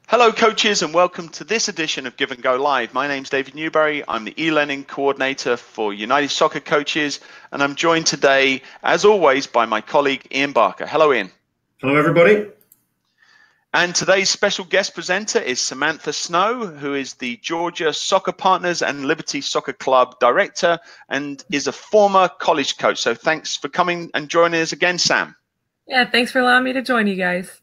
Hello coaches and welcome to this edition of Give and Go Live. My name's David Newberry. I'm the e-learning coordinator for United Soccer Coaches, and I'm joined today, as always, by my colleague Ian Barker. Hello Ian. Hello everybody. And today's special guest presenter is Samantha Snow, who is the Georgia Soccer Partners and Liberty Soccer Club director and is a former college coach. So thanks for coming and joining us again, Sam. Yeah, thanks for allowing me to join you guys.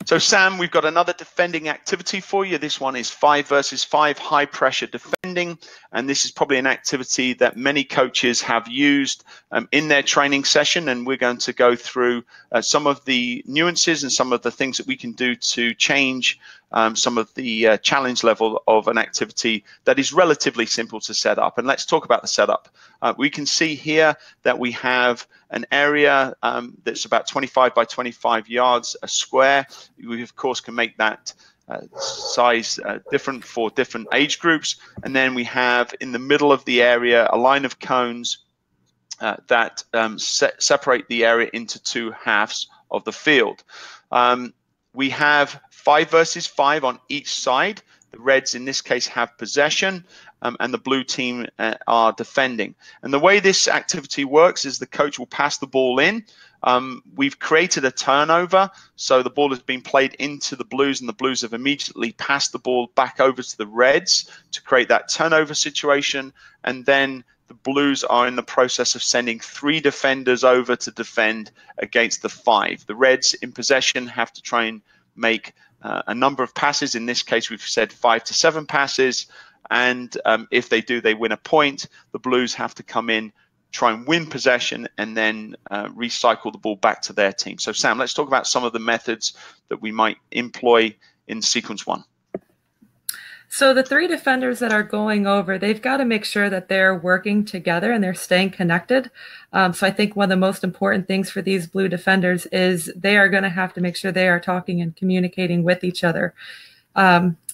So Sam, we've got another defending activity for you. This one is 5 versus 5 high pressure defending. And this is probably an activity that many coaches have used in their training session. And we're going to go through some of the nuances and some of the things that we can do to change some of the challenge level of an activity that is relatively simple to set up. And let's talk about the setup. We can see here that we have an area that's about 25 by 25 yards a square. We, of course, can make that size different for different age groups. And then we have in the middle of the area a line of cones that separate the area into two halves of the field. We have 5 versus 5 on each side. The Reds in this case have possession and the blue team are defending. And the way this activity works is the coach will pass the ball in. We've created a turnover, so the ball has been played into the Blues and the Blues have immediately passed the ball back over to the Reds to create that turnover situation. And then the Blues are in the process of sending 3 defenders over to defend against the 5. The Reds in possession have to try and make a number of passes. In this case, we've said 5 to 7 passes. And if they do, they win a point. The Blues have to come in, try and win possession, and then recycle the ball back to their team. So, Sam, let's talk about some of the methods that we might employ in sequence 1. So the 3 defenders that are going over, they've got to make sure that they're working together and they're staying connected. So I think one of the most important things for these blue defenders is they are going to have to make sure they are talking and communicating with each other.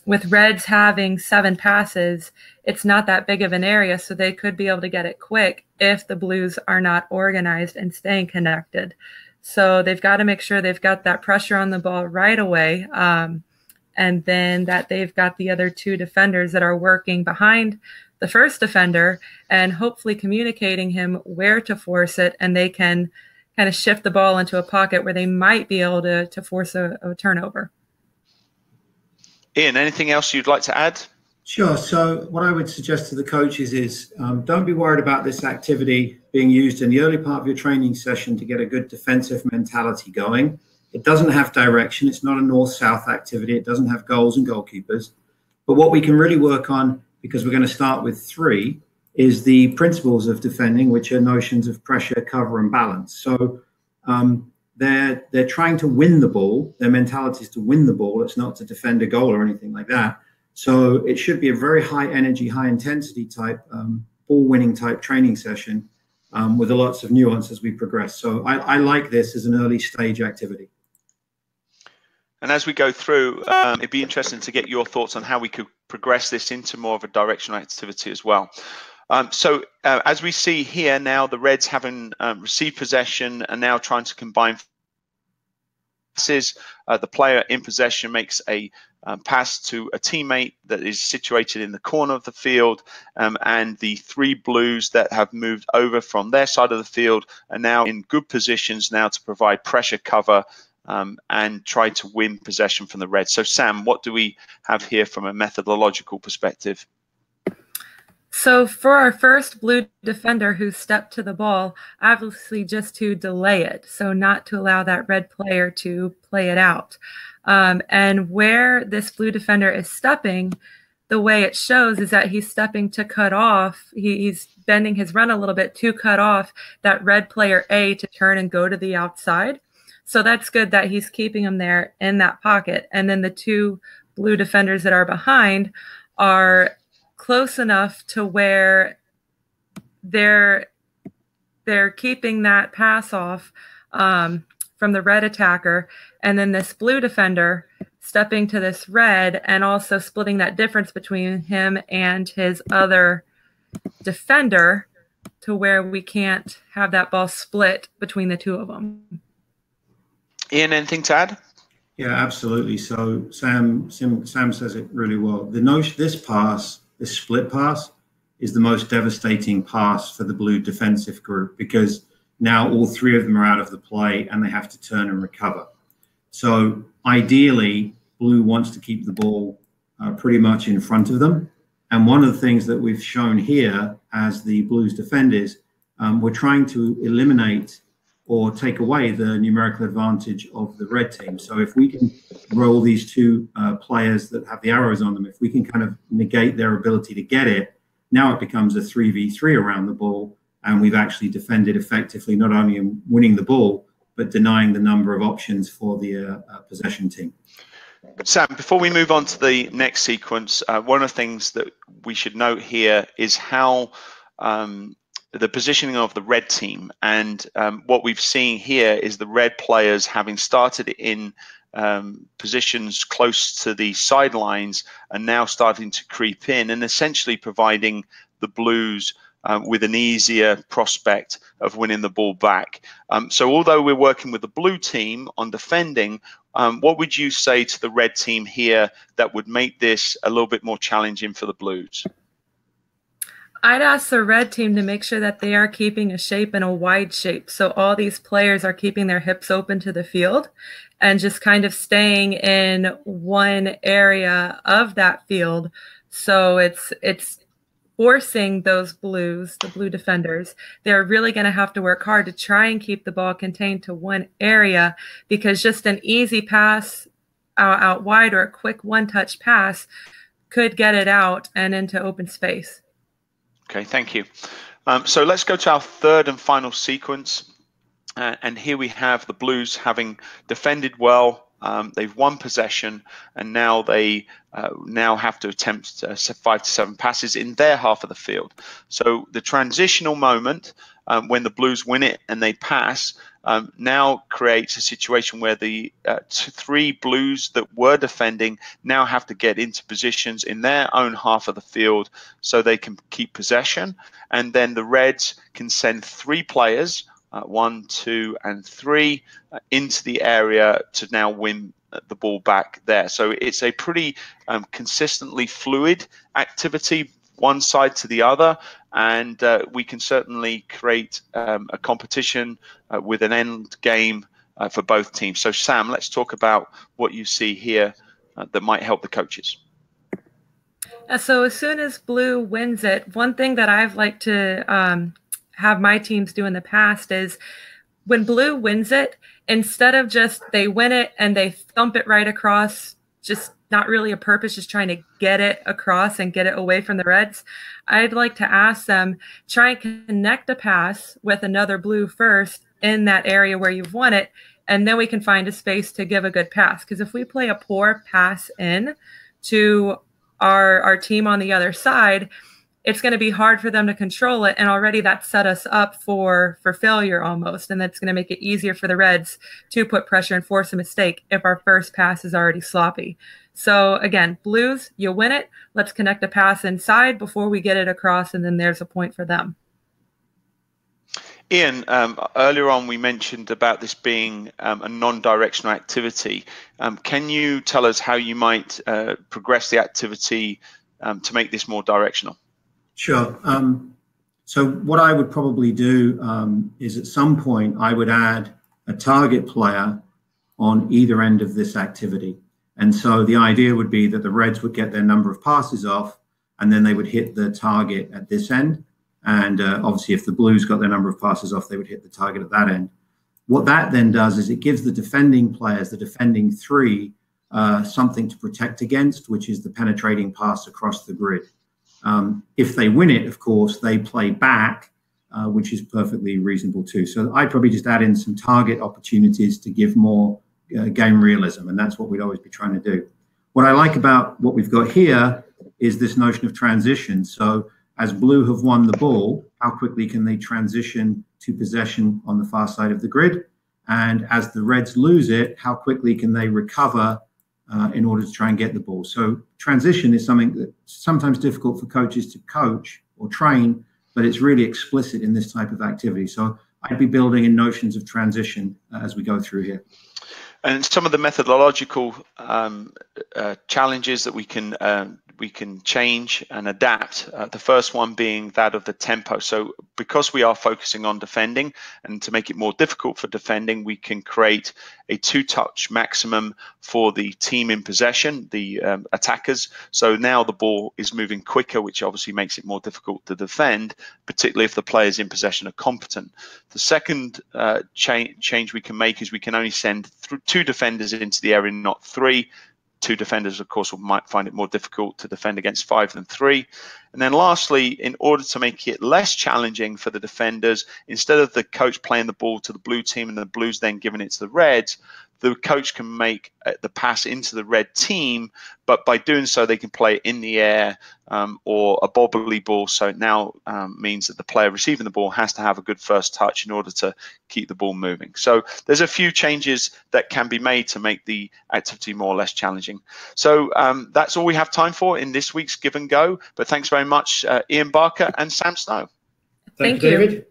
With Reds having 7 passes, it's not that big of an area, so they could be able to get it quick if the Blues are not organized and staying connected. So they've got to make sure they've got that pressure on the ball right away. And then that they've got the other 2 defenders that are working behind the first defender and hopefully communicating him where to force it, and they can kind of shift the ball into a pocket where they might be able to force a turnover. Ian, anything else you'd like to add? Sure. So what I would suggest to the coaches is don't be worried about this activity being used in the early part of your training session to get a good defensive mentality going. It doesn't have direction. It's not a north-south activity. It doesn't have goals and goalkeepers. But what we can really work on, because we're going to start with 3, is the principles of defending, which are notions of pressure, cover, and balance. So they're trying to win the ball. Their mentality is to win the ball. It's not to defend a goal or anything like that. So it should be a very high energy, high intensity type, ball winning type training session with lots of nuance as we progress. So I like this as an early stage activity. And as we go through, it'd be interesting to get your thoughts on how we could progress this into more of a directional activity as well. So as we see here now, the Reds having received possession are now trying to combine passes. The player in possession makes a pass to a teammate that is situated in the corner of the field, and the 3 Blues that have moved over from their side of the field are now in good positions now to provide pressure cover and try to win possession from the Reds. So, Sam, what do we have here from a methodological perspective? So for our first blue defender who stepped to the ball, obviously just to delay it, so not to allow that red player to play it out. And where this blue defender is stepping, the way it shows is that he's stepping to cut off. He's bending his run a little bit to cut off that red player A to turn and go to the outside. So that's good that he's keeping him there in that pocket. And then the 2 blue defenders that are behind are close enough to where they're keeping that pass off from the red attacker. And then this blue defender stepping to this red and also splitting that difference between him and his other defender to where we can't have that ball split between the 2 of them. Ian, anything to add? Yeah, absolutely. So Sam says it really well. The notion, this split pass, is the most devastating pass for the blue defensive group, because now all three of them are out of the play and they have to turn and recover. So ideally, blue wants to keep the ball pretty much in front of them. And one of the things that we've shown here as the blues defenders, we're trying to eliminate or take away the numerical advantage of the red team. So if we can roll these two players that have the arrows on them, if we can kind of negate their ability to get it, now it becomes a 3v3 around the ball, and we've actually defended effectively, not only in winning the ball, but denying the number of options for the possession team. Sam, before we move on to the next sequence, one of the things that we should note here is how the positioning of the red team, and what we've seen here is the red players having started in positions close to the sidelines and now starting to creep in and essentially providing the blues with an easier prospect of winning the ball back. So although we're working with the blue team on defending, what would you say to the red team here that would make this a little bit more challenging for the blues? I'd ask the red team to make sure that they are keeping a shape and a wide shape. So all these players are keeping their hips open to the field and just kind of staying in one area of that field. So it's forcing those blues, the blue defenders, they're really going to have to work hard to try and keep the ball contained to one area, because just an easy pass out wide or a quick one-touch pass could get it out and into open space. Okay, thank you. So let's go to our third and final sequence. And here we have the blues having defended well. They've won possession, and now they now have to attempt 5 to 7 passes in their half of the field. So the transitional moment when the blues win it and they pass now creates a situation where the 3 blues that were defending now have to get into positions in their own half of the field so they can keep possession, and then the reds can send 3 players, 1, 2, and 3, into the area to now win the ball back there. So it's a pretty consistently fluid activity, one side to the other, and we can certainly create a competition with an end game for both teams. So Sam, let's talk about what you see here that might help the coaches. So as soon as blue wins it, one thing that I've liked to have my teams do in the past is when blue wins it, instead of just they win it and they thump it right across, just not really a purpose, just trying to get it across and get it away from the reds, I'd like to ask them, try and connect a pass with another blue first in that area where you've won it, and then we can find a space to give a good pass. Because if we play a poor pass in to our team on the other side, it's going to be hard for them to control it, and already that set us up for failure almost, and that's going to make it easier for the reds to put pressure and force a mistake if our first pass is already sloppy. So again, blues, you win it, let's connect a pass inside before we get it across, and then there's a point for them. Ian, earlier on we mentioned about this being a non-directional activity. Can you tell us how you might progress the activity to make this more directional? Sure. So what I would probably do is at some point I would add a target player on either end of this activity. And so the idea would be that the reds would get their number of passes off, and then they would hit the target at this end. And obviously, if the blues got their number of passes off, they would hit the target at that end. What that then does is it gives the defending players, the defending 3, something to protect against, which is the penetrating pass across the grid. If they win it, of course, they play back, which is perfectly reasonable too. So I'd probably just add in some target opportunities to give more game realism, and that's what we'd always be trying to do. What I like about what we've got here is this notion of transition. So as blue have won the ball, how quickly can they transition to possession on the far side of the grid? And as the reds lose it, how quickly can they recover in order to try and get the ball? So transition is something that's sometimes difficult for coaches to coach or train, but it's really explicit in this type of activity. So I'd be building in notions of transition as we go through here. And some of the methodological challenges that we can change and adapt. The first one being that of the tempo. So because we are focusing on defending, and to make it more difficult for defending, we can create a 2-touch maximum for the team in possession, the attackers. So now the ball is moving quicker, which obviously makes it more difficult to defend, particularly if the players in possession are competent. The second change we can make is we can only send 2 defenders into the area, not 3. 2 defenders, of course, might find it more difficult to defend against 5 than 3. And then lastly, in order to make it less challenging for the defenders, instead of the coach playing the ball to the blue team and the blues then giving it to the reds, the coach can make the pass into the red team, but by doing so, they can play it in the air or a bobbly ball. So it now means that the player receiving the ball has to have a good first touch in order to keep the ball moving. So there's a few changes that can be made to make the activity more or less challenging. So that's all we have time for in this week's Give and Go. But thanks very much, Ian Barker and Sam Snow. Thank you, David.